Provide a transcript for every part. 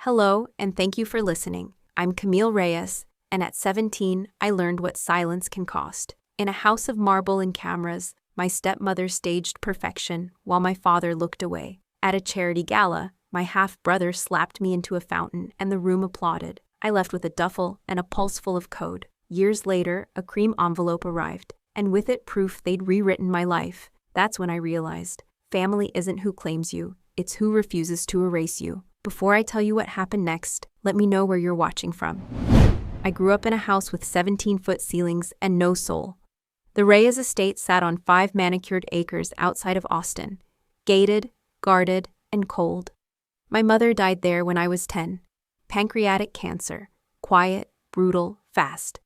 Hello, and thank you for listening. I'm Camille Reyes, and at 17, I learned what silence can cost. In a house of marble and cameras, my stepmother staged perfection while my father looked away. At a charity gala, my half-brother slapped me into a fountain and the room applauded. I left with a duffel and a pulse full of code. Years later, a cream envelope arrived, and with it proof they'd rewritten my life. That's when I realized, family isn't who claims you, it's who refuses to erase you. Before I tell you what happened next, let me know where you're watching from. I grew up in a house with 17-foot ceilings and no soul. The Reyes estate sat on 5 manicured acres outside of Austin, gated, guarded, and cold. My mother died there when I was 10. Pancreatic cancer. Quiet, brutal, fast.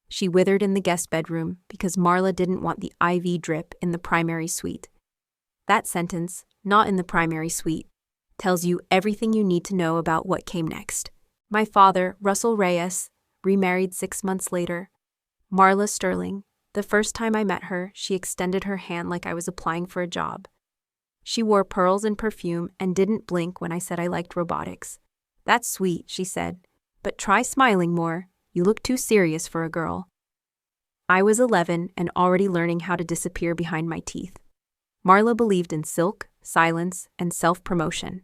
She withered in the guest bedroom because Marla didn't want the IV drip in the primary suite. That sentence, not in the primary suite, tells you everything you need to know about what came next. My father, Russell Reyes, remarried 6 months later. Marla Sterling. The first time I met her, she extended her hand like I was applying for a job. She wore pearls and perfume and didn't blink when I said I liked robotics. "That's sweet," she said, "but try smiling more. You look too serious for a girl." I was 11 and already learning how to disappear behind my teeth. Marla believed in silk, silence, and self-promotion.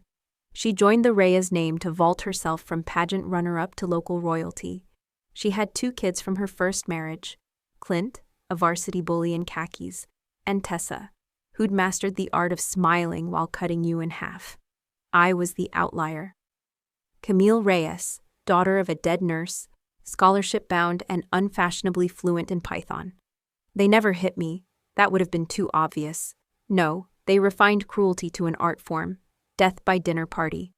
She joined the Reyes name to vault herself from pageant runner-up to local royalty. She had 2 kids from her first marriage, Clint, a varsity bully in khakis, and Tessa, who'd mastered the art of smiling while cutting you in half. I was the outlier. Camille Reyes, daughter of a dead nurse, scholarship-bound and unfashionably fluent in Python. They never hit me. That would have been too obvious. No, they refined cruelty to an art form, death by dinner party.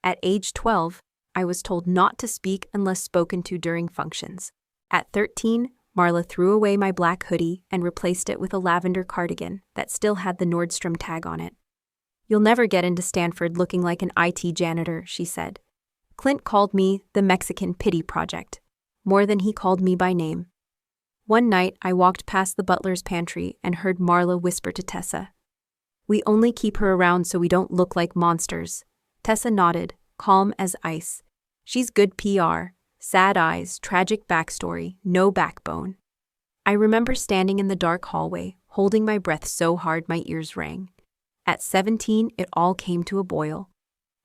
At age 12, I was told not to speak unless spoken to during functions. At 13, Marla threw away my black hoodie and replaced it with a lavender cardigan that still had the Nordstrom tag on it. "You'll never get into Stanford looking like an IT janitor," she said. Clint called me the Mexican Pity Project, more than he called me by name. One night, I walked past the butler's pantry and heard Marla whisper to Tessa, "We only keep her around so we don't look like monsters." Tessa nodded, calm as ice. "She's good PR. Sad eyes, tragic backstory, no backbone." I remember standing in the dark hallway, holding my breath so hard my ears rang. At 17, it all came to a boil.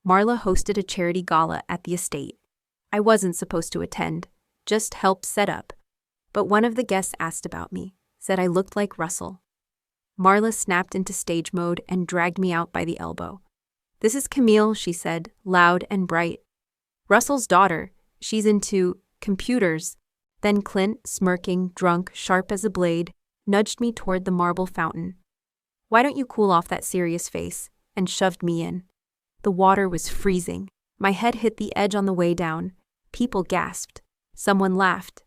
Marla hosted a charity gala at the estate. I wasn't supposed to attend, just help set up. But one of the guests asked about me, said I looked like Russell. Marla snapped into stage mode and dragged me out by the elbow. "This is Camille," she said, loud and bright. "Russell's daughter. She's into computers." Then Clint, smirking, drunk, sharp as a blade, nudged me toward the marble fountain. "Why don't you cool off that serious face?" and shoved me in. The water was freezing. My head hit the edge on the way down. People gasped. Someone laughed.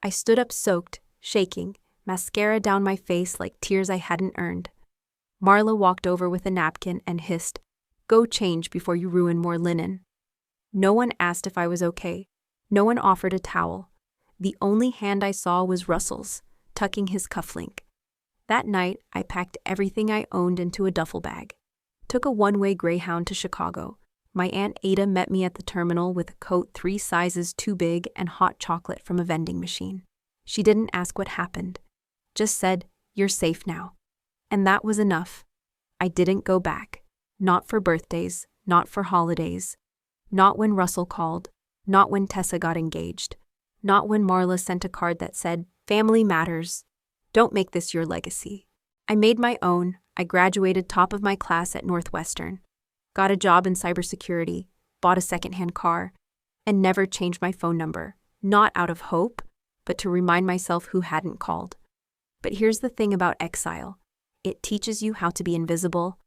I stood up soaked, shaking, mascara down my face like tears I hadn't earned. Marla walked over with a napkin and hissed, "Go change before you ruin more linen." No one asked if I was okay. No one offered a towel. The only hand I saw was Russell's, tucking his cufflink. That night, I packed everything I owned into a duffel bag. Took a one-way Greyhound to Chicago. My Aunt Ada met me at the terminal with a coat 3 sizes too big and hot chocolate from a vending machine. She didn't ask what happened. Just said, "You're safe now." And that was enough. I didn't go back. Not for birthdays, not for holidays. Not when Russell called. Not when Tessa got engaged. Not when Marla sent a card that said, "Family matters. Don't make this your legacy." I made my own. I graduated top of my class at Northwestern. Got a job in cybersecurity. Bought a secondhand car. And never changed my phone number. Not out of hope, but to remind myself who hadn't called. But here's the thing about exile. It teaches you how to be invisible.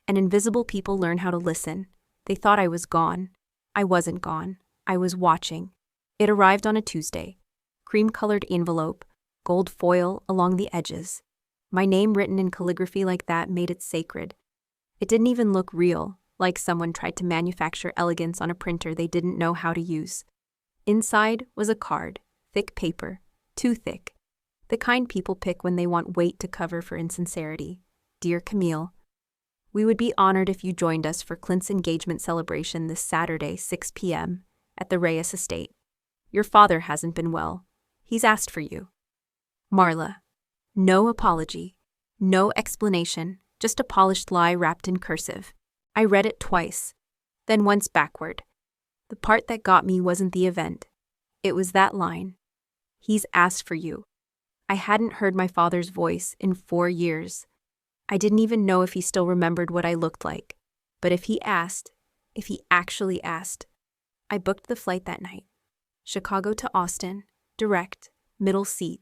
And invisible people learn how to listen. They thought I was gone. I wasn't gone. I was watching. It arrived on a Tuesday. Cream-colored envelope, gold foil along the edges. My name written in calligraphy like that made it sacred. It didn't even look real, like someone tried to manufacture elegance on a printer they didn't know how to use. Inside was a card, thick paper, too thick. The kind people pick when they want weight to cover for insincerity. "Dear Camille." We would be honored if you joined us for Clint's engagement celebration this Saturday, 6 p.m., at the Reyes estate. Your father hasn't been well. He's asked for you. Marla. No apology. No explanation, just a polished lie wrapped in cursive. I read it twice, then once backward. The part that got me wasn't the event. It was that line. He's asked for you. I hadn't heard my father's voice in 4 years. I didn't even know if he still remembered what I looked like. But if he actually asked, I booked the flight that night. Chicago to Austin, direct, middle seat.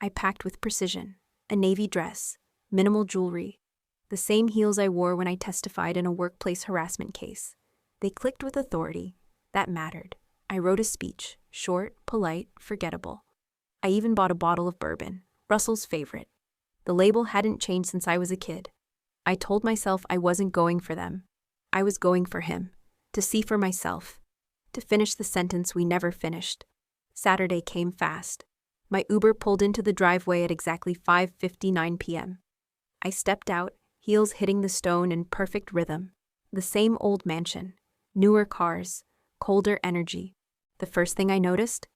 I packed with precision, a navy dress, minimal jewelry, the same heels I wore when I testified in a workplace harassment case. They clicked with authority. That mattered. I wrote a speech, short, polite, forgettable. I even bought a bottle of bourbon, Russell's favorite. The label hadn't changed since I was a kid. I told myself I wasn't going for them. I was going for him, to see for myself, to finish the sentence we never finished. Saturday came fast. My Uber pulled into the driveway at exactly 5:59 p.m. I stepped out, heels hitting the stone in perfect rhythm. The same old mansion, newer cars, colder energy. The first thing I noticed?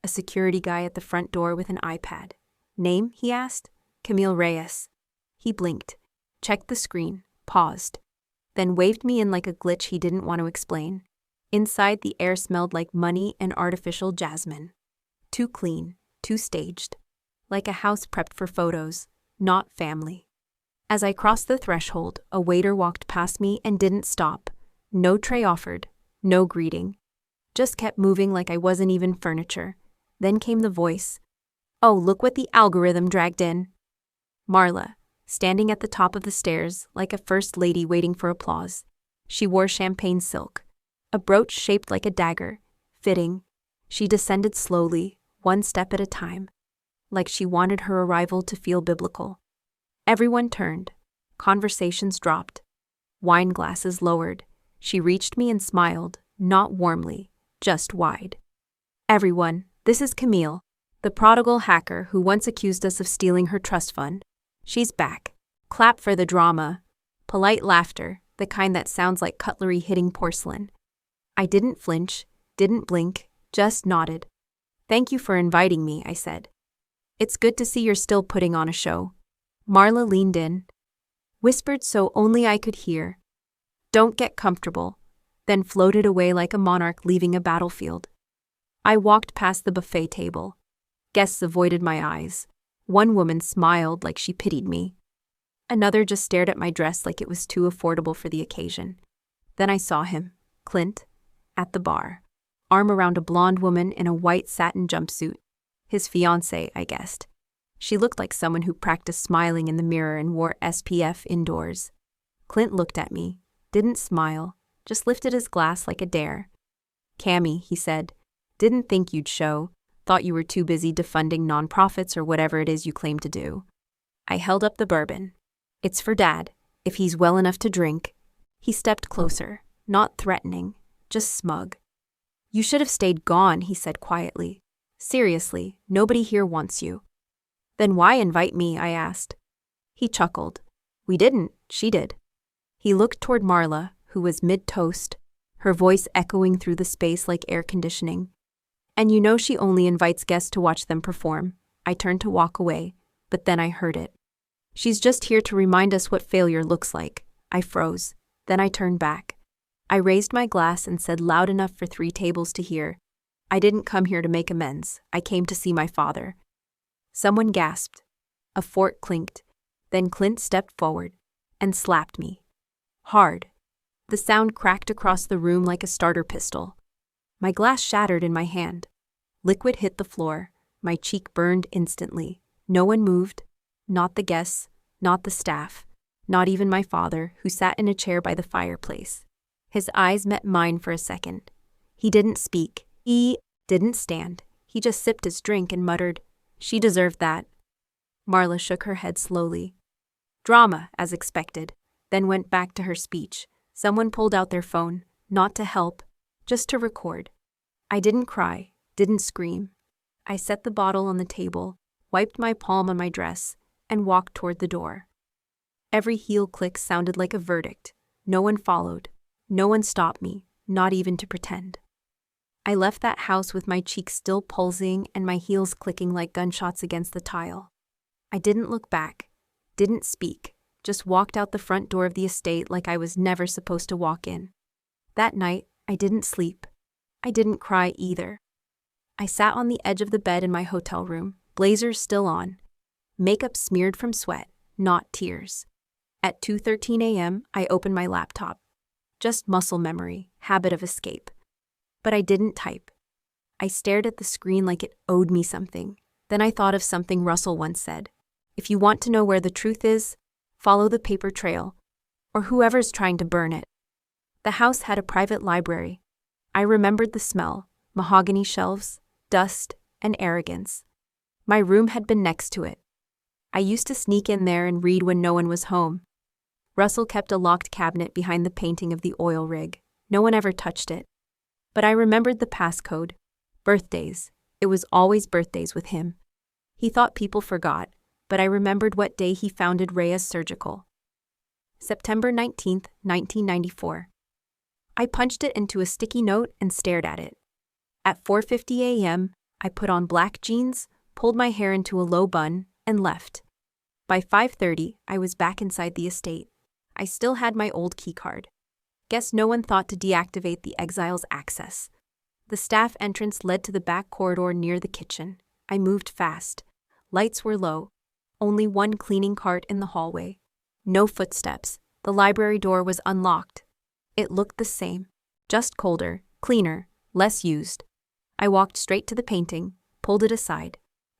A security guy at the front door with an iPad. Name, he asked. Camille Reyes. He blinked, checked the screen, paused, then waved me in like a glitch he didn't want to explain. Inside, the air smelled like money and artificial jasmine. Too clean, too staged. Like a house prepped for photos, not family. As I crossed the threshold, a waiter walked past me and didn't stop. No tray offered, no greeting. Just kept moving like I wasn't even furniture. Then came the voice. Oh, look what the algorithm dragged in. Marla, standing at the top of the stairs like a first lady waiting for applause. She wore champagne silk, a brooch shaped like a dagger, fitting. She descended slowly, one step at a time, like she wanted her arrival to feel biblical. Everyone turned. Conversations dropped. Wine glasses lowered. She reached me and smiled, not warmly, just wide. Everyone, this is Camille, the prodigal hacker who once accused us of stealing her trust fund. She's back. Clap for the drama. Polite laughter, the kind that sounds like cutlery hitting porcelain. I didn't flinch, didn't blink, just nodded. Thank you for inviting me, I said. It's good to see you're still putting on a show. Marla leaned in, whispered so only I could hear. Don't get comfortable, then floated away like a monarch leaving a battlefield. I walked past the buffet table. Guests avoided my eyes. One woman smiled like she pitied me. Another just stared at my dress like it was too affordable for the occasion. Then I saw him, Clint, at the bar, arm around a blonde woman in a white satin jumpsuit. His fiancée, I guessed. She looked like someone who practiced smiling in the mirror and wore SPF indoors. Clint looked at me, didn't smile, just lifted his glass like a dare. Cammy, he said, didn't think you'd show. Thought you were too busy defunding nonprofits or whatever it is you claim to do. I held up the bourbon. It's for Dad, if he's well enough to drink. He stepped closer, not threatening, just smug. You should have stayed gone, he said quietly. Seriously, nobody here wants you. Then why invite me, I asked. He chuckled. We didn't, she did. He looked toward Marla, who was mid-toast, her voice echoing through the space like air conditioning. And you know she only invites guests to watch them perform. I turned to walk away, but then I heard it. She's just here to remind us what failure looks like. I froze. Then I turned back. I raised my glass and said loud enough for 3 tables to hear, I didn't come here to make amends. I came to see my father. Someone gasped. A fork clinked. Then Clint stepped forward and slapped me. Hard. The sound cracked across the room like a starter pistol. My glass shattered in my hand. Liquid hit the floor. My cheek burned instantly. No one moved. Not the guests, not the staff, not even my father, who sat in a chair by the fireplace. His eyes met mine for a second. He didn't speak. He didn't stand. He just sipped his drink and muttered, She deserved that. Marla shook her head slowly. Drama, as expected, then went back to her speech. Someone pulled out their phone, not to help, just to record. I didn't cry, didn't scream. I set the bottle on the table, wiped my palm on my dress, and walked toward the door. Every heel click sounded like a verdict. No one followed. No one stopped me, not even to pretend. I left that house with my cheeks still pulsing and my heels clicking like gunshots against the tile. I didn't look back, didn't speak, just walked out the front door of the estate like I was never supposed to walk in. That night, I didn't sleep. I didn't cry either. I sat on the edge of the bed in my hotel room, blazers still on, makeup smeared from sweat, not tears. At 2:13 a.m., I opened my laptop. Just muscle memory, habit of escape. But I didn't type. I stared at the screen like it owed me something. Then I thought of something Russell once said. If you want to know where the truth is, follow the paper trail, or whoever's trying to burn it. The house had a private library. I remembered the smell, mahogany shelves, dust, and arrogance. My room had been next to it. I used to sneak in there and read when no one was home. Russell kept a locked cabinet behind the painting of the oil rig. No one ever touched it. But I remembered the passcode. Birthdays. It was always birthdays with him. He thought people forgot, but I remembered what day he founded Reyes Surgical. September 19th, 1994. I punched it into a sticky note and stared at it. At 4:50 a.m., I put on black jeans, pulled my hair into a low bun, and left. By 5:30, I was back inside the estate. I still had my old keycard. Guess no one thought to deactivate the exile's access. The staff entrance led to the back corridor near the kitchen. I moved fast. Lights were low. Only one cleaning cart in the hallway. No footsteps. The library door was unlocked. It looked the same. Just colder, cleaner, less used. I walked straight to the painting, pulled it aside.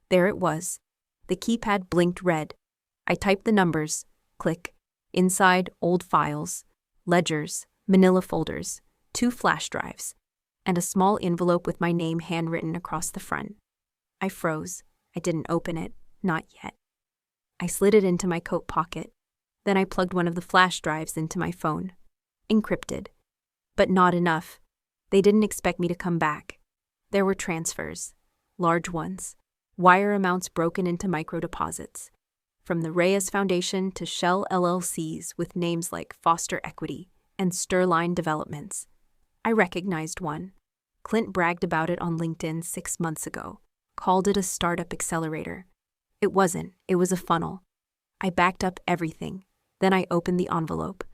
There it was. The keypad blinked red. I typed the numbers. Click. Inside, old files, ledgers, manila folders, 2 flash drives, and a small envelope with my name handwritten across the front. I froze. I didn't open it. Not yet. I slid it into my coat pocket. Then I plugged one of the flash drives into my phone. Encrypted. But not enough. They didn't expect me to come back. There were transfers. Large ones. Wire amounts broken into micro-deposits. From the Reyes Foundation to Shell LLCs with names like Foster Equity and Sterline Developments. I recognized one. Clint bragged about it on LinkedIn 6 months ago. Called it a startup accelerator. It wasn't. It was a funnel. I backed up everything. Then I opened the envelope.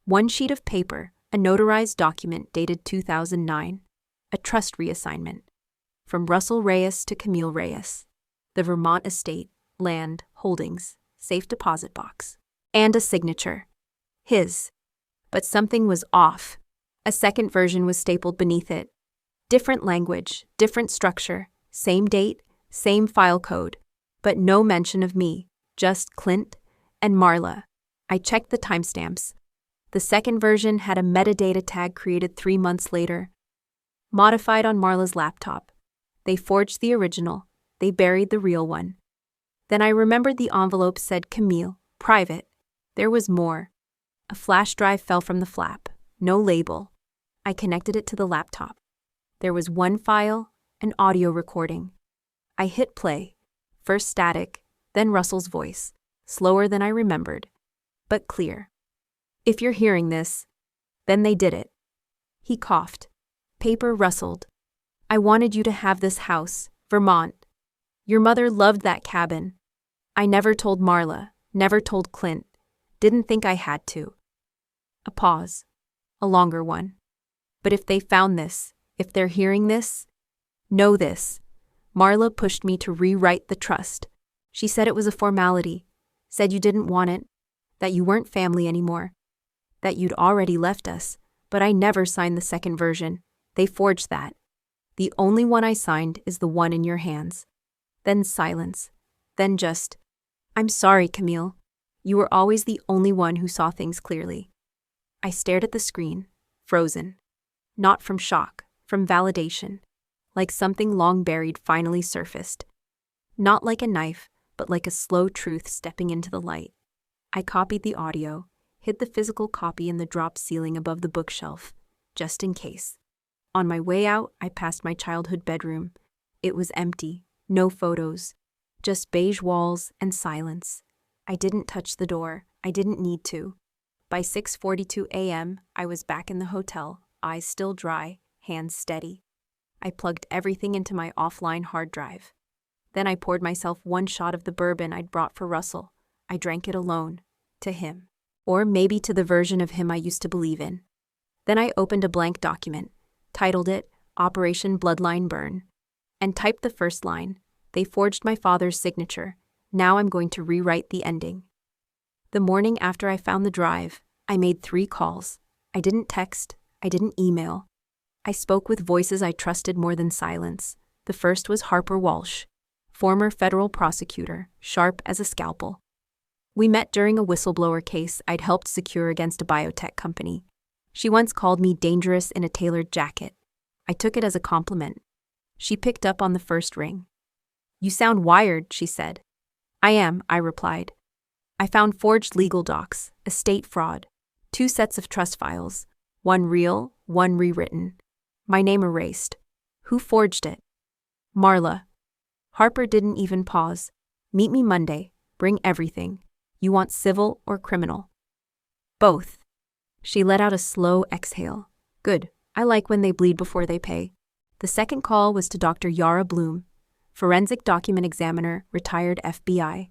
One sheet of paper, a notarized document dated 2009. A trust reassignment. From Russell Reyes to Camille Reyes. The Vermont estate, land, holdings, safe deposit box. And a signature. His. But something was off. A second version was stapled beneath it. Different language, different structure, same date, same file code, but no mention of me, just Clint and Marla. I checked the timestamps. The second version had a metadata tag created 3 months later. Modified on Marla's laptop. They forged the original. They buried the real one. Then I remembered the envelope said Camille, private. There was more. A flash drive fell from the flap. No label. I connected it to the laptop. There was one file, an audio recording. I hit play. First static, then Russell's voice. Slower than I remembered, but clear. If you're hearing this, then they did it. He coughed. Paper rustled. I wanted you to have this house, Vermont. Your mother loved that cabin. I never told Marla, never told Clint. Didn't think I had to. A pause. A longer one. But if they found this, if they're hearing this, know this. Marla pushed me to rewrite the trust. She said it was a formality, said you didn't want it, that you weren't family anymore, that you'd already left us, but I never signed the second version. They forged that. The only one I signed is the one in your hands. Then silence. Then just, I'm sorry, Camille. You were always the only one who saw things clearly. I stared at the screen, frozen. Not from shock, from validation. Like something long buried finally surfaced. Not like a knife, but like a slow truth stepping into the light. I copied the audio, hid the physical copy in the drop ceiling above the bookshelf, just in case. On my way out, I passed my childhood bedroom. It was empty, no photos, just beige walls and silence. I didn't touch the door. I didn't need to. By 6:42 a.m., I was back in the hotel, eyes still dry, hands steady. I plugged everything into my offline hard drive. Then I poured myself one shot of the bourbon I'd brought for Russell. I drank it alone, to him. Or maybe to the version of him I used to believe in. Then I opened a blank document, titled it Operation Bloodline Burn, and typed the first line. They forged my father's signature. Now I'm going to rewrite the ending. The morning after I found the drive, I made 3 calls. I didn't text. I didn't email. I spoke with voices I trusted more than silence. The first was Harper Walsh, former federal prosecutor, sharp as a scalpel. We met during a whistleblower case I'd helped secure against a biotech company. She once called me dangerous in a tailored jacket. I took it as a compliment. She picked up on the first ring. "You sound wired," she said. "I am," I replied. I found forged legal docs, estate fraud, 2 sets of trust files, one real, one rewritten. My name erased. Who forged it? Marla. Harper didn't even pause. "Meet me Monday. Bring everything. You want civil or criminal?" "Both." She let out a slow exhale. "Good. I like when they bleed before they pay." The second call was to Dr. Yara Bloom, forensic document examiner, retired FBI,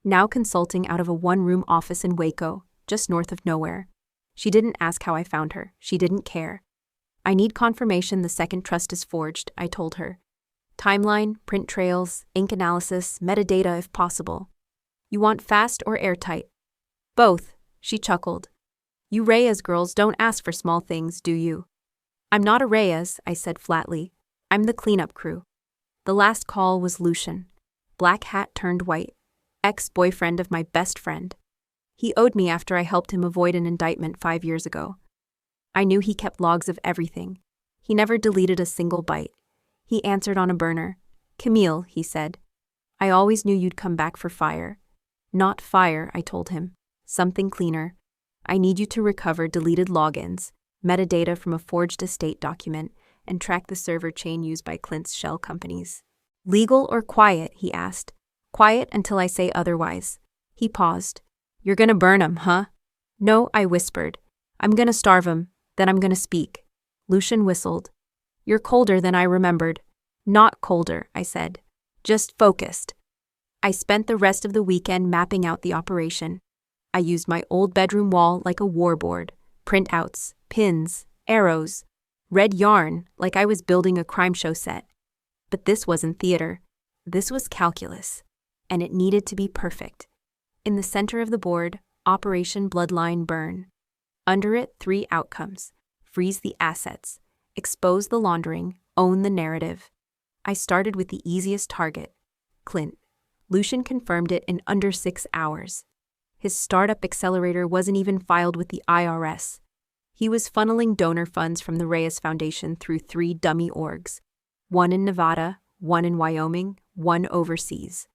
now consulting out of a one-room office in Waco, just north of nowhere. She didn't ask how I found her. She didn't care. "I need confirmation the second trust is forged," I told her. "Timeline, print trails, ink analysis, metadata if possible." "You want fast or airtight?" "Both," she chuckled. "You Reyes girls don't ask for small things, do you?" "I'm not a Reyes," I said flatly. "I'm the cleanup crew." The last call was Lucian. Black hat turned white. Ex-boyfriend of my best friend. He owed me after I helped him avoid an indictment 5 years ago. I knew he kept logs of everything. He never deleted a single byte. He answered on a burner. "Camille," he said. "I always knew you'd come back for fire." "Not fire," I told him. "Something cleaner. I need you to recover deleted logins, metadata from a forged estate document, and track the server chain used by Clint's shell companies." "Legal or quiet?" he asked. "Quiet until I say otherwise." He paused. "You're gonna burn 'em, huh?" "No," I whispered. "I'm gonna starve 'em, then I'm gonna speak." Lucian whistled. "You're colder than I remembered." "Not colder," I said. "Just focused." I spent the rest of the weekend mapping out the operation. I used my old bedroom wall like a war board, printouts, pins, arrows, red yarn like I was building a crime show set. But this wasn't theater. This was calculus. And it needed to be perfect. In the center of the board, Operation Bloodline Burn. Under it, 3 outcomes. Freeze the assets, expose the laundering, own the narrative. I started with the easiest target, Clint. Lucian confirmed it in under 6 hours. His startup accelerator wasn't even filed with the IRS. He was funneling donor funds from the Reyes Foundation through 3 dummy orgs. One in Nevada, one in Wyoming, one overseas.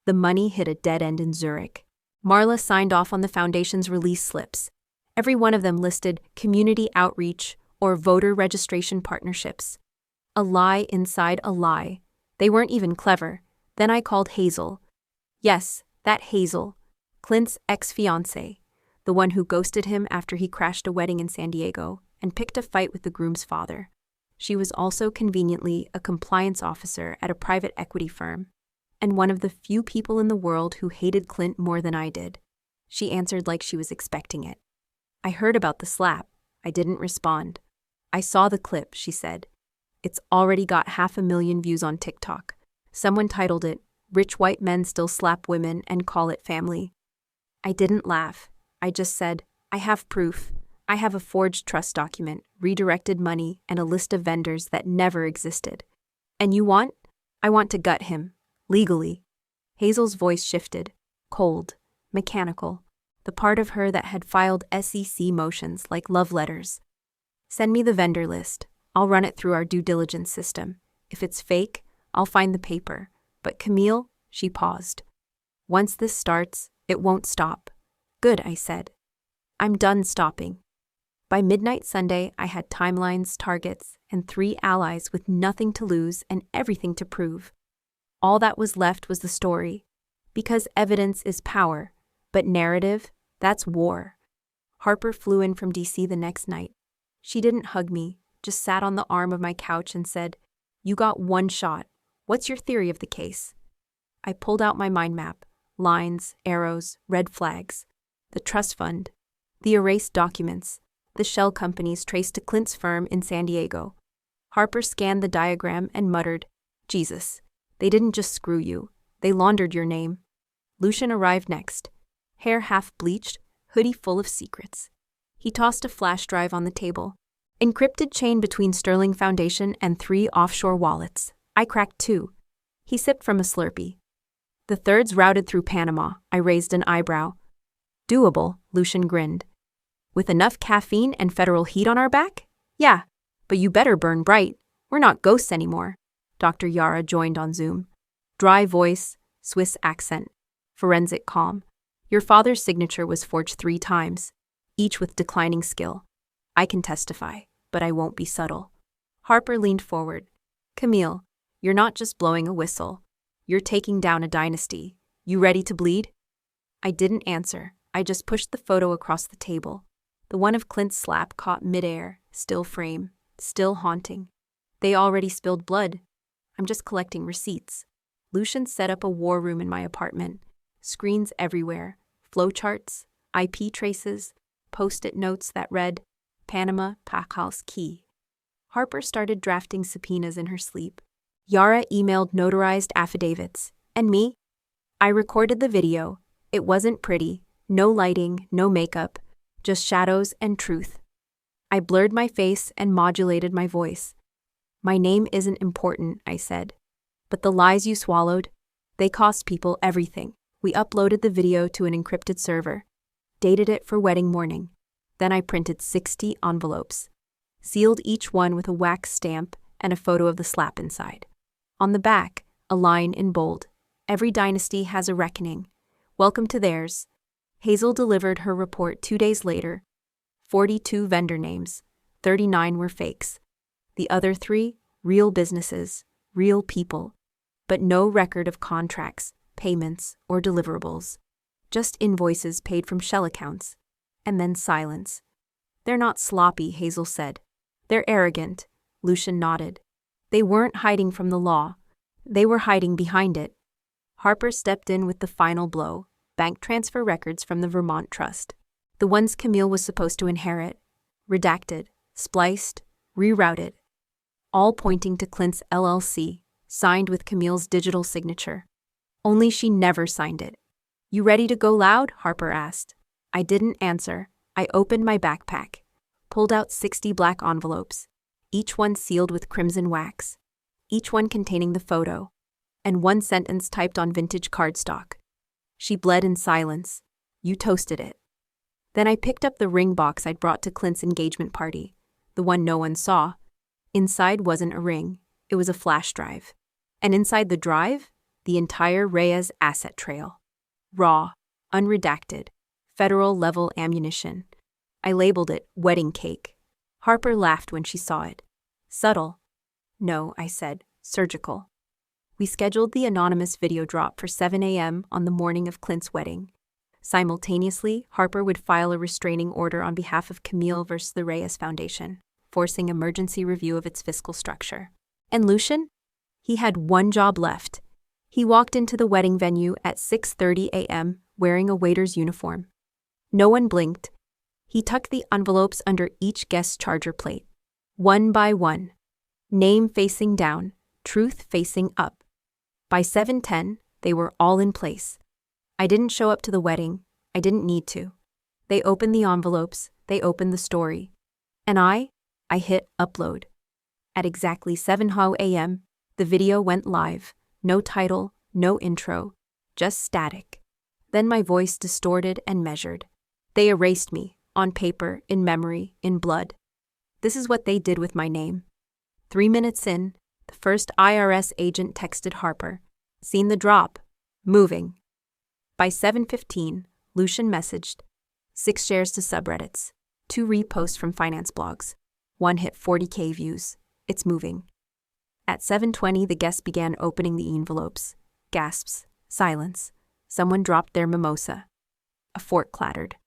The money hit a dead end in Zurich. Marla signed off on the foundation's release slips. Every one of them listed community outreach or voter registration partnerships. A lie inside a lie. They weren't even clever. Then I called Hazel. Yes, that Hazel. Clint's ex-fiancée. The one who ghosted him after he crashed a wedding in San Diego and picked a fight with the groom's father. She was also conveniently a compliance officer at a private equity firm, and one of the few people in the world who hated Clint more than I did. She answered like she was expecting it. "I heard about the slap." I didn't respond. "I saw the clip," she said. "It's already got 500,000 views on TikTok. Someone titled it, 'Rich White Men Still Slap Women and Call It Family.'" I didn't laugh. I just said, "I have proof. I have a forged trust document, redirected money, and a list of vendors that never existed. And you want? I want to gut him. Legally." Hazel's voice shifted. Cold. Mechanical. The part of her that had filed SEC motions like love letters. "Send me the vendor list. I'll run it through our due diligence system. If it's fake, I'll find the paper. But Camille," she paused. "Once this starts, it won't stop." "Good," I said. "I'm done stopping." By midnight Sunday, I had timelines, targets, and 3 allies with nothing to lose and everything to prove. All that was left was the story. Because evidence is power, but narrative, That's war. Harper flew in from DC the next night. She didn't hug me, just sat on the arm of my couch and said, "You got one shot. What's your theory of the case?" I pulled out my mind map. Lines, arrows, red flags. The trust fund. The erased documents. The shell companies traced to Clint's firm in San Diego. Harper scanned the diagram and muttered, "Jesus, they didn't just screw you. They laundered your name." Lucian arrived next. Hair half bleached, hoodie full of secrets. He tossed a flash drive on the table. Encrypted chain between Sterling Foundation and 3 offshore wallets. I cracked 2. He sipped from a Slurpee. The third's routed through Panama. I raised an eyebrow. Doable, Lucian grinned. With enough caffeine and federal heat on our back? Yeah, but you better burn bright. We're not ghosts anymore. Dr. Yara joined on Zoom. Dry voice, Swiss accent, forensic calm. Your father's signature was forged 3 times, each with declining skill. I can testify, but I won't be subtle. Harper leaned forward. Camille, you're not just blowing a whistle. You're taking down a dynasty. You ready to bleed? I didn't answer. I just pushed the photo across the table. The one of Clint's slap caught midair, still frame, still haunting. They already spilled blood. I'm just collecting receipts. Lucian set up a war room in my apartment. Screens everywhere, flowcharts, IP traces, post-it notes that read, Panama Packhouse Key. Harper started drafting subpoenas in her sleep. Yara emailed notarized affidavits. And me? I recorded the video. It wasn't pretty. No lighting, no makeup, just shadows and truth. I blurred my face and modulated my voice. My name isn't important, I said. But the lies you swallowed, they cost people everything. We uploaded the video to an encrypted server, dated it for wedding morning. Then I printed 60 envelopes, sealed each one with a wax stamp and a photo of the slap inside. On the back, a line in bold. Every dynasty has a reckoning. Welcome to theirs. Hazel delivered her report 2 days later. 42 vendor names. 39 were fakes. The other 3, real businesses, real people. But no record of contracts, payments, or deliverables. Just invoices paid from shell accounts. And then silence. They're not sloppy, Hazel said. They're arrogant, Lucian nodded. They weren't hiding from the law. They were hiding behind it. Harper stepped in with the final blow. Bank transfer records from the Vermont Trust. The ones Camille was supposed to inherit. Redacted, spliced, rerouted. All pointing to Clint's LLC, signed with Camille's digital signature. Only she never signed it. You ready to go loud? Harper asked. I didn't answer. I opened my backpack, pulled out 60 black envelopes, each one sealed with crimson wax, each one containing the photo, and one sentence typed on vintage cardstock. She bled in silence. You toasted it. Then I picked up the ring box I'd brought to Clint's engagement party, the one no one saw. Inside wasn't a ring, it was a flash drive. And inside the drive, the entire Reyes asset trail. Raw, unredacted, federal-level ammunition. I labeled it wedding cake. Harper laughed when she saw it. Subtle. No, I said, surgical. We scheduled the anonymous video drop for 7 a.m. on the morning of Clint's wedding. Simultaneously, Harper would file a restraining order on behalf of Camille versus the Reyes Foundation, forcing emergency review of its fiscal structure. And Lucian? He had one job left. He walked into the wedding venue at 6:30 a.m. wearing a waiter's uniform. No one blinked. He tucked the envelopes under each guest's charger plate. One by one. Name facing down, truth facing up. By 7:10, they were all in place. I didn't show up to the wedding. I didn't need to. They opened the envelopes. They opened the story. And I hit upload. At exactly 7:00 a.m., the video went live. No title, no intro, just static. Then my voice distorted and measured. They erased me, on paper, in memory, in blood. This is what they did with my name. 3 minutes in, the first IRS agent texted Harper. Seen the drop. Moving. By 7:15, Lucian messaged. 6 shares to subreddits. 2 reposts from finance blogs. 1 hit 40K views. It's moving. At 7:20, the guests began opening the envelopes. Gasps. Silence. Someone dropped their mimosa. A fork clattered.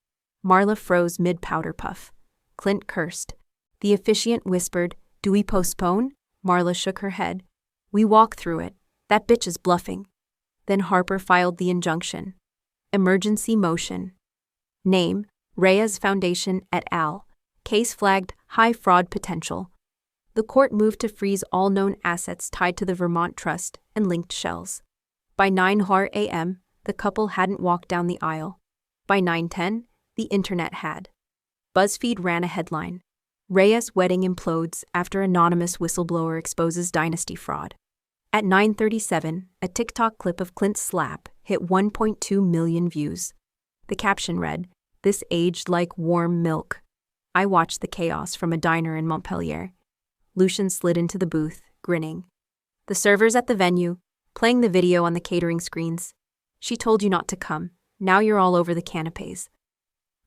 Marla froze mid-powder puff. Clint cursed. The officiant whispered, "Do we postpone?" Marla shook her head. "We walk through it. That bitch is bluffing." Then Harper filed the injunction. Emergency motion. Name, Reyes Foundation et al. Case flagged, high fraud potential. The court moved to freeze all known assets tied to the Vermont Trust and linked shells. By 9:00 a.m., the couple hadn't walked down the aisle. By 9:10, the internet had. BuzzFeed ran a headline. Reyes wedding implodes after anonymous whistleblower exposes dynasty fraud. At 9:37, a TikTok clip of Clint's slap hit 1.2 million views. The caption read, "This aged like warm milk." I watched the chaos from a diner in Montpelier. Lucian slid into the booth, grinning. The servers at the venue, playing the video on the catering screens. "She told you not to come. Now you're all over the canapes."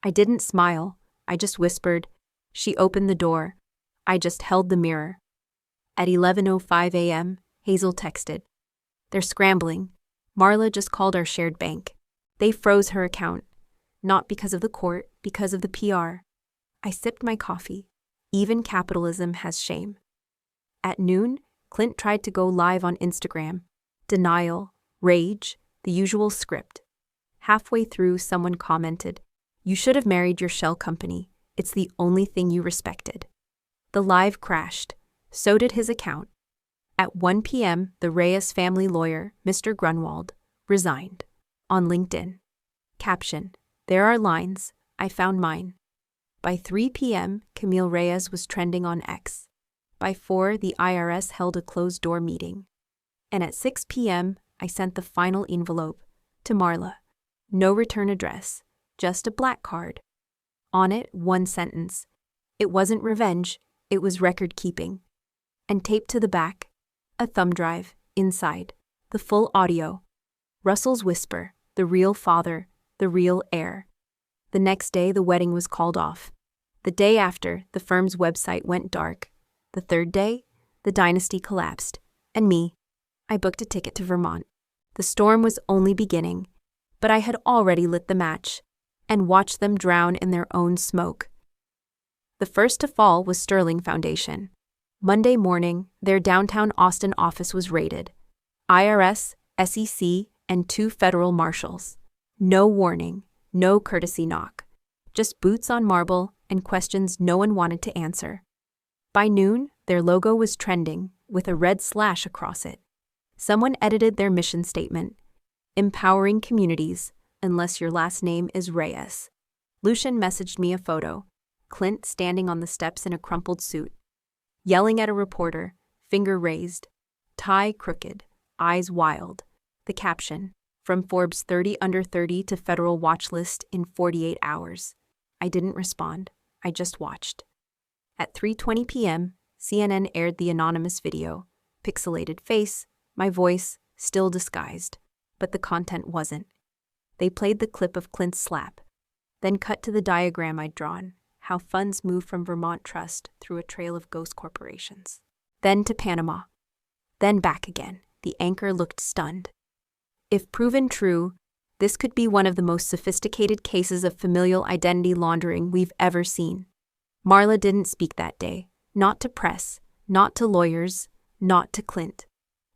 I didn't smile. I just whispered. She opened the door. I just held the mirror. At 11:05 a.m., Hazel texted. "They're scrambling. Marla just called our shared bank. They froze her account. Not because of the court, because of the PR." I sipped my coffee. Even capitalism has shame. At noon, Clint tried to go live on Instagram. Denial, rage, the usual script. Halfway through, someone commented, "You should have married your shell company. It's the only thing you respected." The live crashed. So did his account. At 1 p.m., the Reyes family lawyer, Mr. Grunwald, resigned. On LinkedIn. Caption, "There are lines. I found mine." By 3 p.m., Camille Reyes was trending on X. By 4, the IRS held a closed-door meeting. And at 6 p.m., I sent the final envelope to Marla. No return address, just a black card. On it, one sentence. It wasn't revenge, it was record-keeping. And taped to the back, a thumb drive, inside, the full audio. Russell's whisper, the real father, the real heir. The next day, the wedding was called off. The day after, the firm's website went dark. The third day, the dynasty collapsed. And me, I booked a ticket to Vermont. The storm was only beginning, but I had already lit the match and watched them drown in their own smoke. The first to fall was Sterling Foundation. Monday morning, their downtown Austin office was raided. IRS, SEC, and 2 federal marshals. No warning. No courtesy knock. Just boots on marble and questions no one wanted to answer. By noon, their logo was trending, with a red slash across it. Someone edited their mission statement. Empowering communities, unless your last name is Reyes. Lucian messaged me a photo. Clint standing on the steps in a crumpled suit. Yelling at a reporter, finger raised. Tie crooked, eyes wild. The caption. From Forbes 30 under 30 to federal watch list in 48 hours. I didn't respond. I just watched. At 3:20 p.m., CNN aired the anonymous video. Pixelated face, my voice, still disguised. But the content wasn't. They played the clip of Clint's slap. Then cut to the diagram I'd drawn. How funds move from Vermont Trust through a trail of ghost corporations. Then to Panama. Then back again. The anchor looked stunned. If proven true, this could be one of the most sophisticated cases of familial identity laundering we've ever seen. Marla didn't speak that day, not to press, not to lawyers, not to Clint.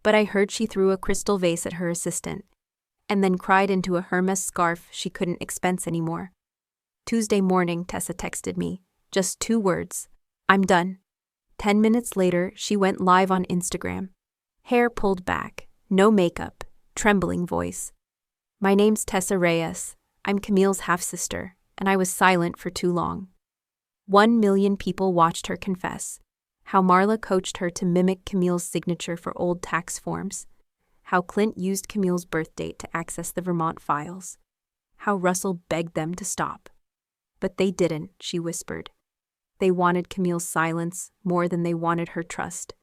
But I heard she threw a crystal vase at her assistant, and then cried into a Hermes scarf she couldn't expense anymore. Tuesday morning, Tessa texted me, just 2 words, "I'm done." 10 minutes later, she went live on Instagram. Hair pulled back, no makeup. Trembling voice. "My name's Tessa Reyes. I'm Camille's half-sister, and I was silent for too long." 1 million people watched her confess. How Marla coached her to mimic Camille's signature for old tax forms. How Clint used Camille's birth date to access the Vermont files. How Russell begged them to stop. But they didn't, she whispered. They wanted Camille's silence more than they wanted her trust.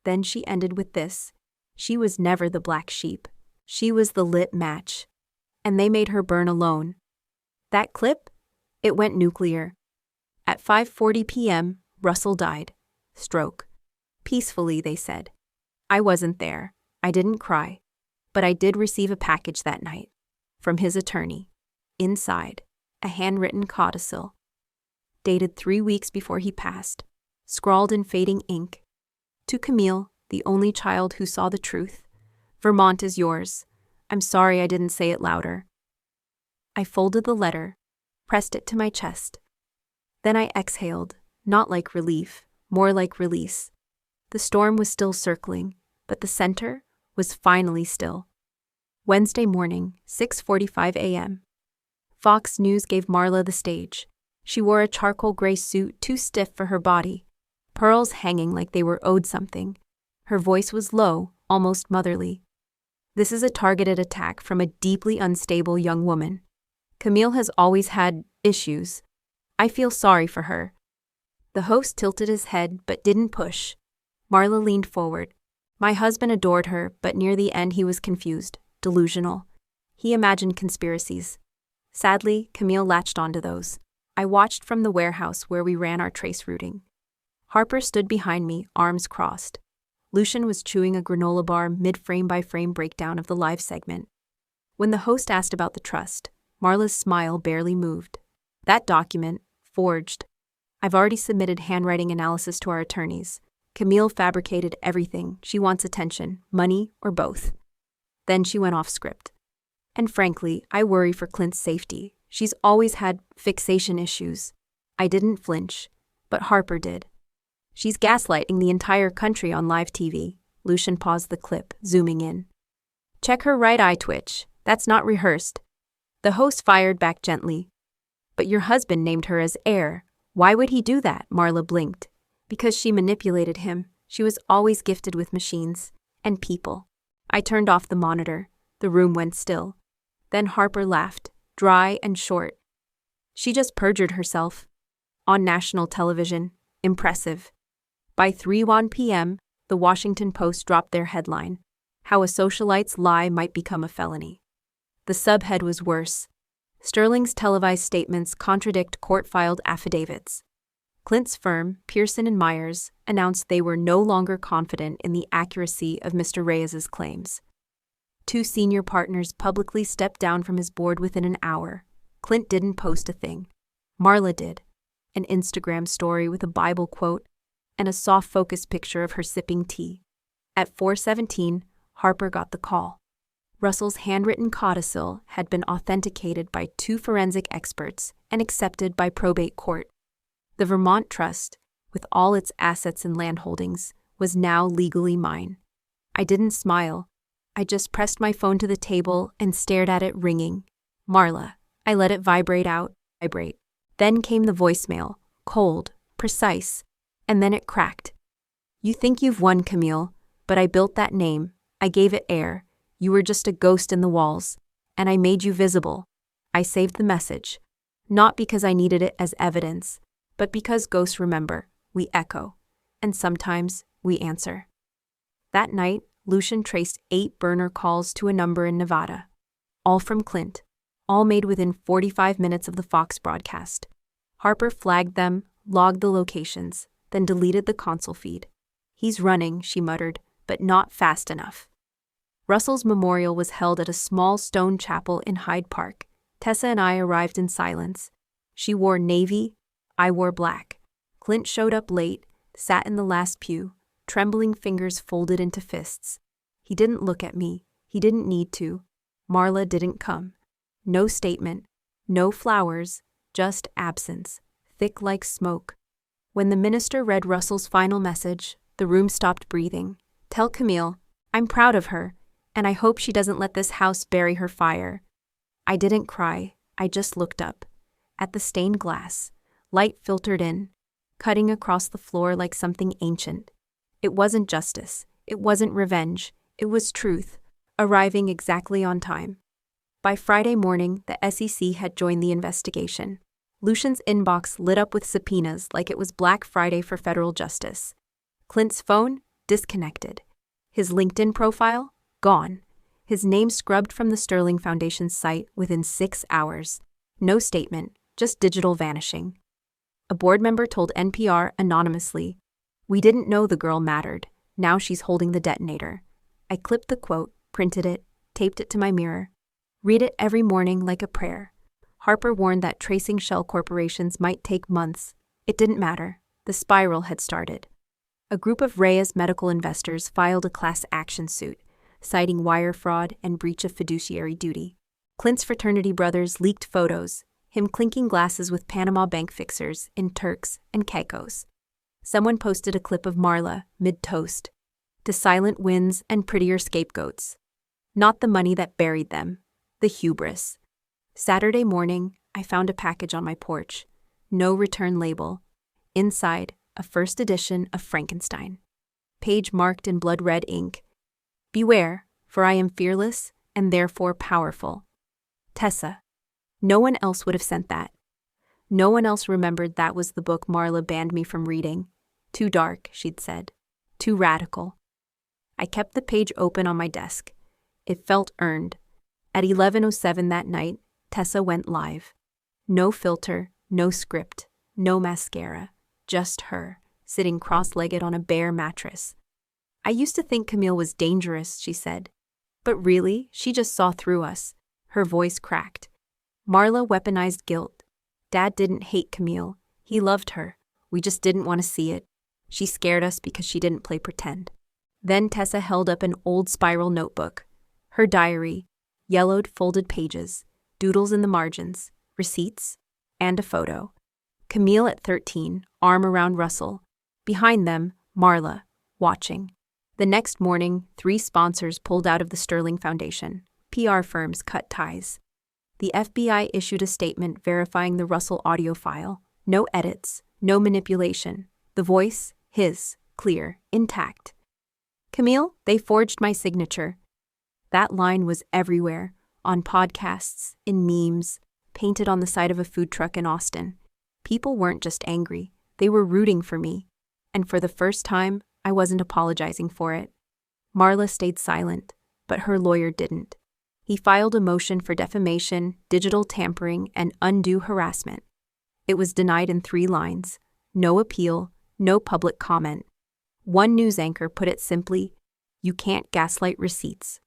Then she ended with this. She was never the black sheep. She was the lit match. And they made her burn alone. That clip? It went nuclear. At 5:40 p.m., Russell died. Stroke. Peacefully, they said. I wasn't there. I didn't cry. But I did receive a package that night. From his attorney. Inside, A handwritten codicil, dated 3 weeks before he passed, scrawled in fading ink. To Camille, the only child who saw the truth, Vermont is yours. I'm sorry I didn't say it louder. I folded the letter, pressed it to my chest. Then I exhaled, not like relief, more like release. The storm was still circling, but the center was finally still. Wednesday morning, 6:45 a.m. Fox News gave Marla the stage. She wore a charcoal gray suit too stiff for her body, pearls hanging like they were owed something. Her voice was low, almost motherly. This is a targeted attack from a deeply unstable young woman. Camille has always had issues. I feel sorry for her. The host tilted his head but didn't push. Marla leaned forward. My husband adored her, but near the end he was confused, delusional. He imagined conspiracies. Sadly, Camille latched onto those. I watched from the warehouse where we ran our trace routing. Harper stood behind me, arms crossed. Lucian was chewing a granola bar mid-frame-by-frame breakdown of the live segment. When the host asked about the trust, Marla's smile barely moved. That document, forged. I've already submitted handwriting analysis to our attorneys. Camille fabricated everything. She wants attention, money, or both. Then she went off script. And frankly, I worry for Clint's safety. She's always had fixation issues. I didn't flinch, but Harper did. She's gaslighting the entire country on live TV. Lucian paused the clip, zooming in. Check her right eye twitch. That's not rehearsed. The host fired back gently. But your husband named her as heir. Why would he do that? Marla blinked. Because she manipulated him. She was always gifted with machines and people. I turned off the monitor. The room went still. Then Harper laughed, dry and short. She just perjured herself. On national television. Impressive. By 3:01 p.m., the Washington Post dropped their headline, How a Socialite's Lie Might Become a Felony. The subhead was worse. Sterling's televised statements contradict court-filed affidavits. Clint's firm, Pearson & Myers, announced they were no longer confident in the accuracy of Mr. Reyes's claims. 2 senior partners publicly stepped down from his board within an hour. Clint didn't post a thing. Marla did. An Instagram story with a Bible quote and a soft focus picture of her sipping tea. At 4:17, Harper got the call. Russell's handwritten codicil had been authenticated by 2 forensic experts and accepted by probate court. The Vermont Trust, with all its assets and land holdings, was now legally mine. I didn't smile. I just pressed my phone to the table and stared at it ringing. Marla. I let it vibrate. Then came the voicemail, cold, precise, and then it cracked. You think you've won, Camille, but I built that name. I gave it air. You were just a ghost in the walls, and I made you visible. I saved the message, not because I needed it as evidence, but because ghosts remember, we echo, and sometimes we answer. That night, Lucian traced 8 burner calls to a number in Nevada, all from Clint, all made within 45 minutes of the Fox broadcast. Harper flagged them, logged the locations, then deleted the console feed. He's running, she muttered, but not fast enough. Russell's memorial was held at a small stone chapel in Hyde Park. Tessa and I arrived in silence. She wore navy, I wore black. Clint showed up late, sat in the last pew, trembling fingers folded into fists. He didn't look at me. He didn't need to. Marla didn't come. No statement, no flowers, just absence, thick like smoke. When the minister read Russell's final message, the room stopped breathing. Tell Camille, I'm proud of her, and I hope she doesn't let this house bury her fire. I didn't cry. I just looked up. At the stained glass, light filtered in, cutting across the floor like something ancient. It wasn't justice. It wasn't revenge. It was truth, arriving exactly on time. By Friday morning, the SEC had joined the investigation. Lucian's inbox lit up with subpoenas like it was Black Friday for federal justice. Clint's phone, disconnected. His LinkedIn profile, gone. His name scrubbed from the Sterling Foundation's site within 6 hours. No statement, just digital vanishing. A board member told NPR anonymously, "We didn't know the girl mattered. Now she's holding the detonator." I clipped the quote, printed it, taped it to my mirror. Read it every morning like a prayer. Harper warned that tracing shell corporations might take months. It didn't matter. The spiral had started. A group of Reyes medical investors filed a class action suit, citing wire fraud and breach of fiduciary duty. Clint's fraternity brothers leaked photos, him clinking glasses with Panama bank fixers in Turks and Caicos. Someone posted a clip of Marla, mid-toast, to silent wins and prettier scapegoats. Not the money that buried them, the hubris. Saturday morning, I found a package on my porch. No return label. Inside, a first edition of Frankenstein. Page marked in blood-red ink. Beware, for I am fearless and therefore powerful. Tessa. No one else would have sent that. No one else remembered that was the book Marla banned me from reading. Too dark, she'd said. Too radical. I kept the page open on my desk. It felt earned. At 11:07 that night, Tessa went live. No filter, no script, no mascara. Just her, sitting cross-legged on a bare mattress. I used to think Camille was dangerous, she said. But really, she just saw through us. Her voice cracked. Marla weaponized guilt. Dad didn't hate Camille. He loved her. We just didn't want to see it. She scared us because she didn't play pretend. Then Tessa held up an old spiral notebook. Her diary, yellowed folded pages, doodles in the margins, receipts, and a photo. Camille at 13, arm around Russell. Behind them, Marla, watching. The next morning, 3 sponsors pulled out of the Sterling Foundation. PR firms cut ties. The FBI issued a statement verifying the Russell audio file. No edits, no manipulation. The voice, his, clear, intact. Camille, they forged my signature. That line was everywhere, on podcasts, in memes, painted on the side of a food truck in Austin. People weren't just angry, they were rooting for me. And for the first time, I wasn't apologizing for it. Marla stayed silent, but her lawyer didn't. He filed a motion for defamation, digital tampering, and undue harassment. It was denied in 3 lines. No appeal, no public comment. One news anchor put it simply, "You can't gaslight receipts."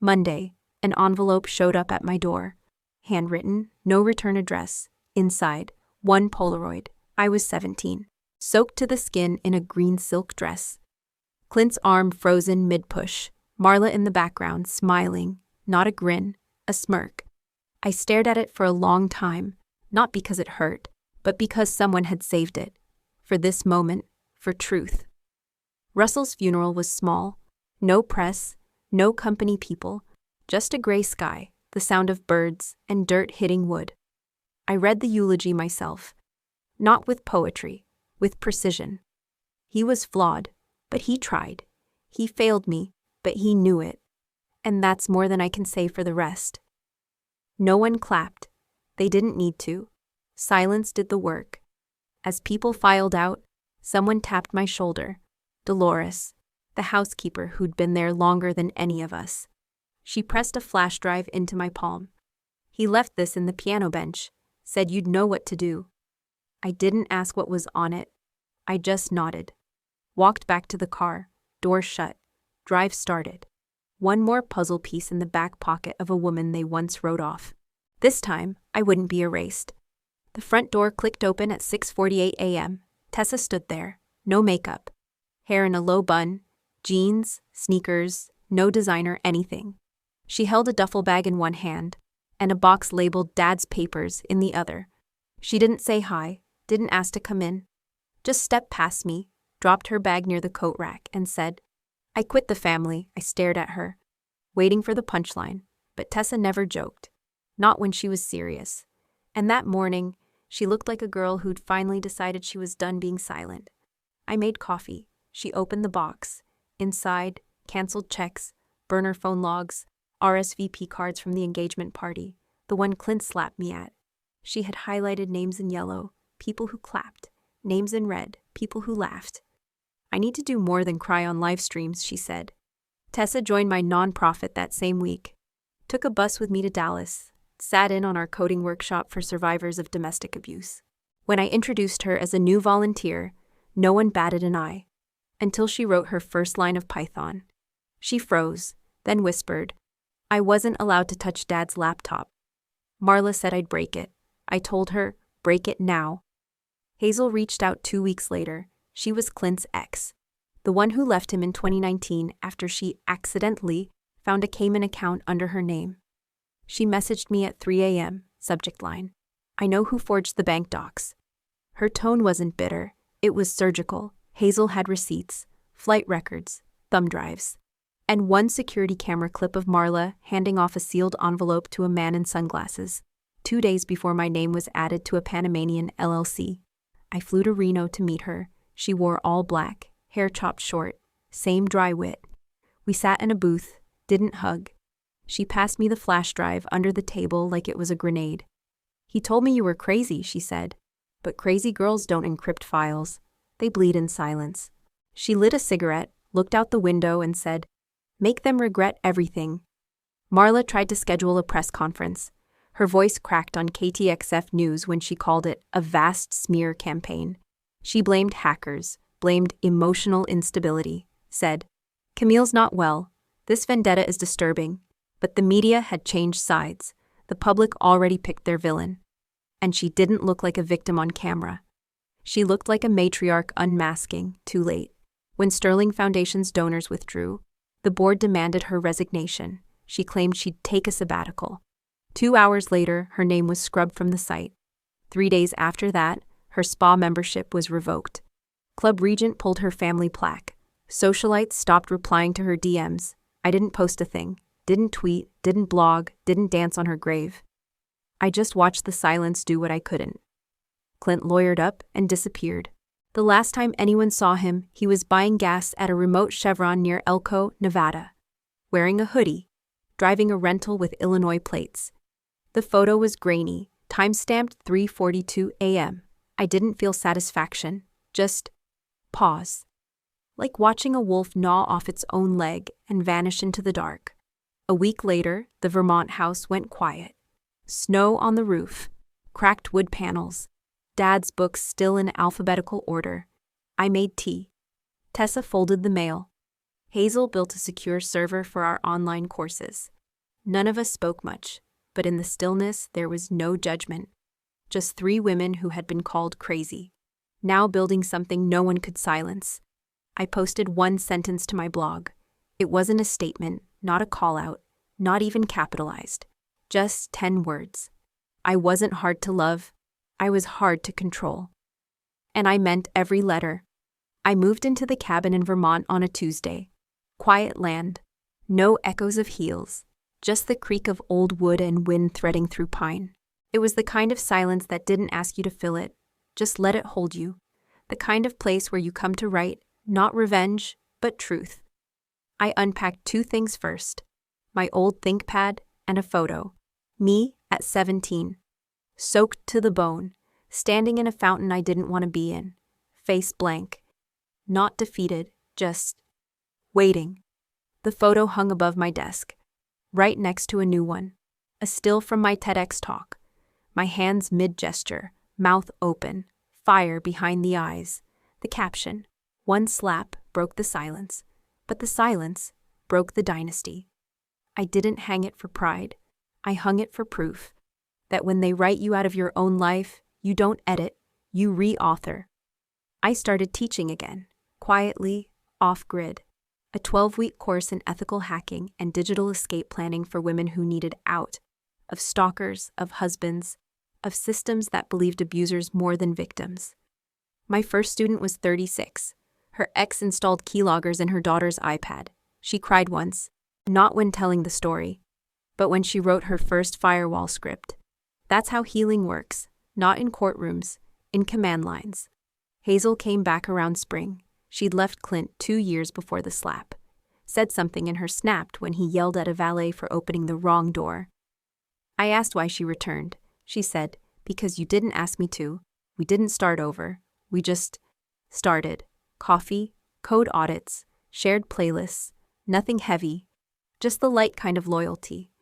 Monday, an envelope showed up at my door. Handwritten, no return address. Inside, 1 Polaroid. I was 17. Soaked to the skin in a green silk dress. Clint's arm frozen mid-push. Marla in the background, smiling. Not a grin, a smirk. I stared at it for a long time, not because it hurt, but because someone had saved it. For this moment, for truth. Russell's funeral was small. No press, no company people, just a gray sky, the sound of birds, and dirt hitting wood. I read the eulogy myself. Not with poetry, with precision. He was flawed, but he tried. He failed me, but he knew it. And that's more than I can say for the rest. No one clapped. They didn't need to. Silence did the work. As people filed out, someone tapped my shoulder. Dolores, the housekeeper who'd been there longer than any of us. She pressed a flash drive into my palm. He left this in the piano bench, said you'd know what to do. I didn't ask what was on it. I just nodded. Walked back to the car, door shut, drive started. One more puzzle piece in the back pocket of a woman they once wrote off. This time, I wouldn't be erased. The front door clicked open at 6:48 a.m. Tessa stood there, no makeup. Hair in a low bun, jeans, sneakers, no designer, anything. She held a duffel bag in one hand, and a box labeled Dad's Papers in the other. She didn't say hi, didn't ask to come in. Just stepped past me, dropped her bag near the coat rack, and said, "I quit the family." I stared at her, waiting for the punchline, but Tessa never joked. Not when she was serious. And that morning, she looked like a girl who'd finally decided she was done being silent. I made coffee. She opened the box. Inside, canceled checks, burner phone logs, RSVP cards from the engagement party, the one Clint slapped me at. She had highlighted names in yellow, people who clapped, names in red, people who laughed. "I need to do more than cry on live streams," she said. Tessa joined my nonprofit that same week. Took a bus with me to Dallas, sat in on our coding workshop for survivors of domestic abuse. When I introduced her as a new volunteer, no one batted an eye, until she wrote her first line of Python. She froze, then whispered, "I wasn't allowed to touch Dad's laptop." Marla said I'd break it. I told her, break it now. Hazel reached out 2 weeks later. She was Clint's ex, the one who left him in 2019 after she accidentally found a Cayman account under her name. She messaged me at 3 a.m., subject line, "I know who forged the bank docs." Her tone wasn't bitter, it was surgical. Hazel had receipts, flight records, thumb drives, and one security camera clip of Marla handing off a sealed envelope to a man in sunglasses, 2 days before my name was added to a Panamanian LLC. I flew to Reno to meet her. She wore all black, hair chopped short, same dry wit. We sat in a booth, didn't hug. She passed me the flash drive under the table like it was a grenade. "He told me you were crazy," she said. "But crazy girls don't encrypt files. They bleed in silence." She lit a cigarette, looked out the window and said, "Make them regret everything." Marla tried to schedule a press conference. Her voice cracked on KTXF News when she called it a vast smear campaign. She blamed hackers, blamed emotional instability, said, "Camille's not well. This vendetta is disturbing." But the media had changed sides. The public already picked their villain. And she didn't look like a victim on camera. She looked like a matriarch unmasking, too late. When Sterling Foundation's donors withdrew, the board demanded her resignation. She claimed she'd take a sabbatical. 2 hours later, her name was scrubbed from the site. 3 days after that, her spa membership was revoked. Club Regent pulled her family plaque. Socialites stopped replying to her DMs. I didn't post a thing, didn't tweet, didn't blog, didn't dance on her grave. I just watched the silence do what I couldn't. Clint lawyered up and disappeared. The last time anyone saw him, he was buying gas at a remote Chevron near Elko, Nevada, wearing a hoodie, driving a rental with Illinois plates. The photo was grainy, time-stamped 3:42 a.m. I didn't feel satisfaction, just pause. Like watching a wolf gnaw off its own leg and vanish into the dark. A week later, the Vermont house went quiet. Snow on the roof, cracked wood panels, Dad's books still in alphabetical order. I made tea. Tessa folded the mail. Hazel built a secure server for our online courses. None of us spoke much, but in the stillness there was no judgment. Just 3 women who had been called crazy, now building something no one could silence. I posted 1 sentence to my blog. It wasn't a statement, not a call-out, not even capitalized. Just 10 words. I wasn't hard to love. I was hard to control. And I meant every letter. I moved into the cabin in Vermont on a Tuesday. Quiet land. No echoes of heels. Just the creak of old wood and wind threading through pine. It was the kind of silence that didn't ask you to fill it. Just let it hold you. The kind of place where you come to write, not revenge, but truth. I unpacked 2 things first. My old ThinkPad and a photo. Me at 17. Soaked to the bone, standing in a fountain I didn't want to be in. Face blank. Not defeated, just waiting. The photo hung above my desk, right next to a new one. A still from my TEDx talk. My hands mid-gesture, mouth open, fire behind the eyes. The caption, "One slap broke the silence, but the silence broke the dynasty." I didn't hang it for pride. I hung it for proof that when they write you out of your own life, you don't edit, you re-author. I started teaching again, quietly, off-grid. A 12-week course in ethical hacking and digital escape planning for women who needed out, of stalkers, of husbands, of systems that believed abusers more than victims. My first student was 36. Her ex installed keyloggers in her daughter's iPad. She cried once, not when telling the story, but when she wrote her first firewall script. That's how healing works, not in courtrooms, in command lines. Hazel came back around spring. She'd left Clint 2 years before the slap. Said something and her snapped when he yelled at a valet for opening the wrong door. I asked why she returned. She said, "Because you didn't ask me to. We didn't start over. We just started. Coffee, code audits, shared playlists, nothing heavy. Just the light kind of loyalty.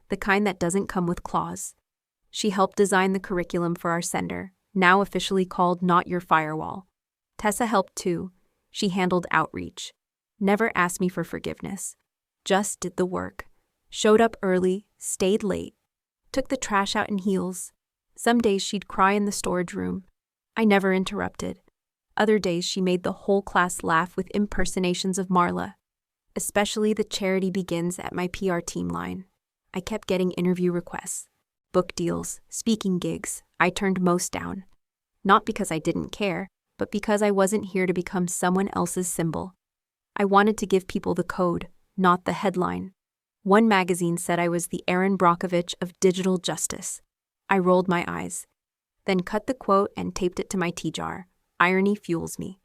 The kind that doesn't come with claws." She helped design the curriculum for our sender, now officially called Not Your Firewall. Tessa helped too. She handled outreach. Never asked me for forgiveness. Just did the work. Showed up early, stayed late. took the trash out in heels. Some days she'd cry in the storage room. I never interrupted. Other days she made the whole class laugh with impersonations of Marla, especially the charity begins at my PR team line. I kept getting interview requests, book deals, speaking gigs. I turned most down. Not because I didn't care, but because I wasn't here to become someone else's symbol. I wanted to give people the code, not the headline. One magazine said I was the Erin Brockovich of digital justice. I rolled my eyes, then cut the quote and taped it to my tea jar. Irony fuels me.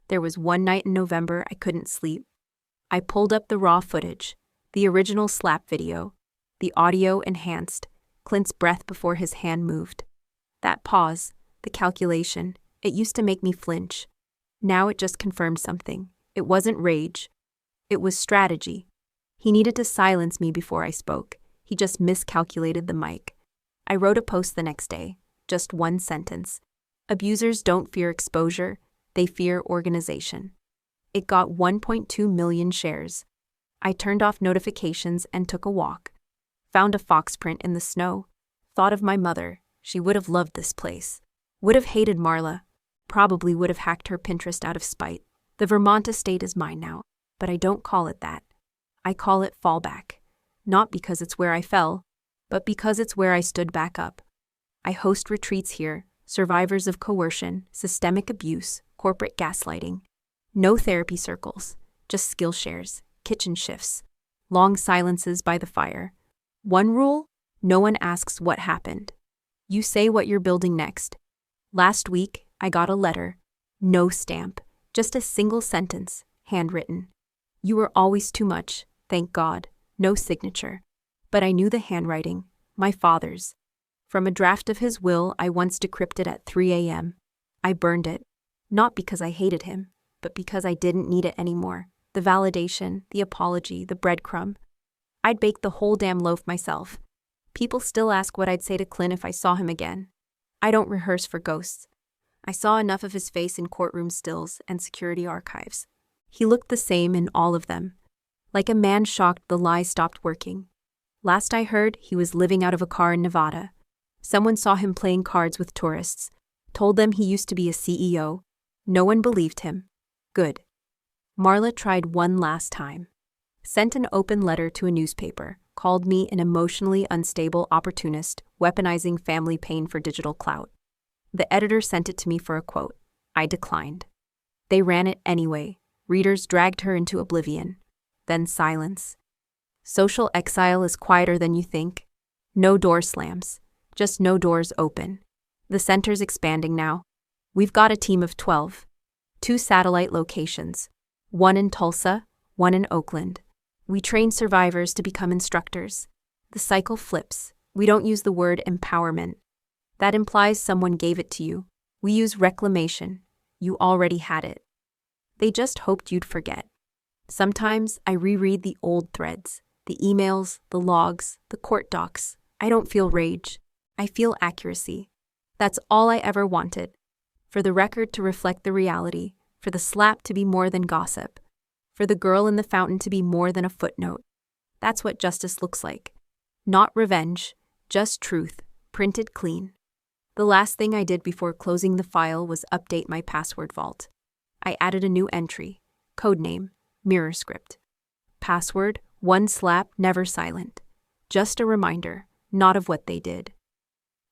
There was one night in November I couldn't sleep. I pulled up the raw footage, the original slap video, the audio enhanced, Clint's breath before his hand moved. That pause, the calculation, it used to make me flinch. Now it just confirmed something. It wasn't rage. It was strategy. He needed to silence me before I spoke. He just miscalculated the mic. I wrote a post the next day, just one sentence. Abusers don't fear exposure, they fear organization. It got 1.2 million shares. I turned off notifications and took a walk. Found a fox print in the snow. Thought of my mother. She would have loved this place. Would have hated Marla. Probably would have hacked her Pinterest out of spite. The Vermont estate is mine now, but I don't call it that. I call it fallback. Not because it's where I fell, but because it's where I stood back up. I host retreats here, survivors of coercion, systemic abuse, corporate gaslighting. No therapy circles, just skill shares, kitchen shifts, long silences by the fire. One rule, no one asks what happened. You say what you're building next. Last week, I got a letter. No stamp, just a single sentence, handwritten. You were always too much, thank God, no signature. But I knew the handwriting, my father's. From a draft of his will I once decrypted at 3 a.m. I burned it, not because I hated him, but because I didn't need it anymore. The validation, the apology, the breadcrumb. I'd bake the whole damn loaf myself. People still ask what I'd say to Clint if I saw him again. I don't rehearse for ghosts. I saw enough of his face in courtroom stills and security archives. He looked the same in all of them. Like a man shocked the lie stopped working. Last I heard, he was living out of a car in Nevada. Someone saw him playing cards with tourists, told them he used to be a CEO. No one believed him. Good. Marla tried one last time. Sent an open letter to a newspaper, called me an emotionally unstable opportunist, weaponizing family pain for digital clout. The editor sent it to me for a quote. I declined. They ran it anyway. Readers dragged her into oblivion. Then silence. Social exile is quieter than you think. No door slams. Just no doors open. The center's expanding now. We've got a team of 12. 2 satellite locations. One in Tulsa, one in Oakland. We train survivors to become instructors. The cycle flips. We don't use the word empowerment. That implies someone gave it to you. We use reclamation. You already had it. They just hoped you'd forget. Sometimes I reread the old threads, the emails, the logs, the court docs. I don't feel rage. I feel accuracy. That's all I ever wanted. For the record to reflect the reality, for the slap to be more than gossip, for the girl in the fountain to be more than a footnote. That's what justice looks like. Not revenge, just truth, printed clean. The last thing I did before closing the file was update my password vault. I added a new entry, codename, mirror script. Password, one slap, never silent. Just a reminder, not of what they did,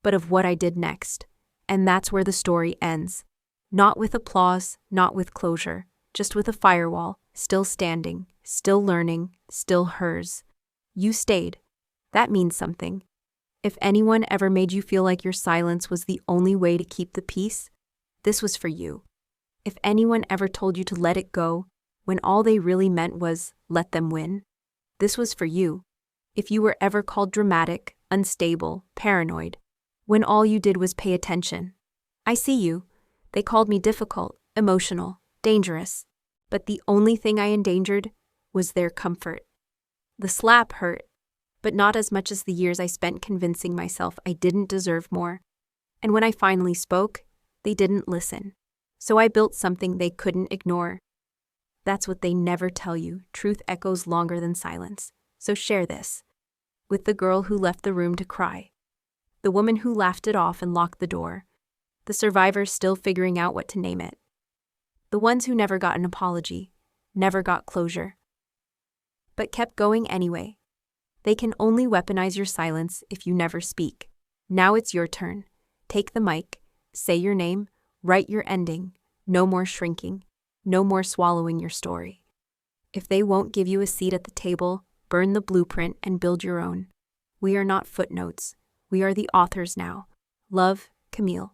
but of what I did next. And that's where the story ends. Not with applause, not with closure, just with a firewall, still standing, still learning, still hers. You stayed. That means something. If anyone ever made you feel like your silence was the only way to keep the peace, this was for you. If anyone ever told you to let it go, when all they really meant was, let them win, this was for you. If you were ever called dramatic, unstable, paranoid, when all you did was pay attention. I see you. They called me difficult, emotional, dangerous. But the only thing I endangered was their comfort. The slap hurt, but not as much as the years I spent convincing myself I didn't deserve more. And when I finally spoke, they didn't listen. So I built something they couldn't ignore. That's what they never tell you. Truth echoes longer than silence. So share this with the girl who left the room to cry. The woman who laughed it off and locked the door. The survivors still figuring out what to name it. The ones who never got an apology, never got closure, but kept going anyway. They can only weaponize your silence if you never speak. Now it's your turn. Take the mic, say your name, write your ending. No more shrinking, no more swallowing your story. If they won't give you a seat at the table, burn the blueprint and build your own. We are not footnotes. We are the authors now. Love, Camille.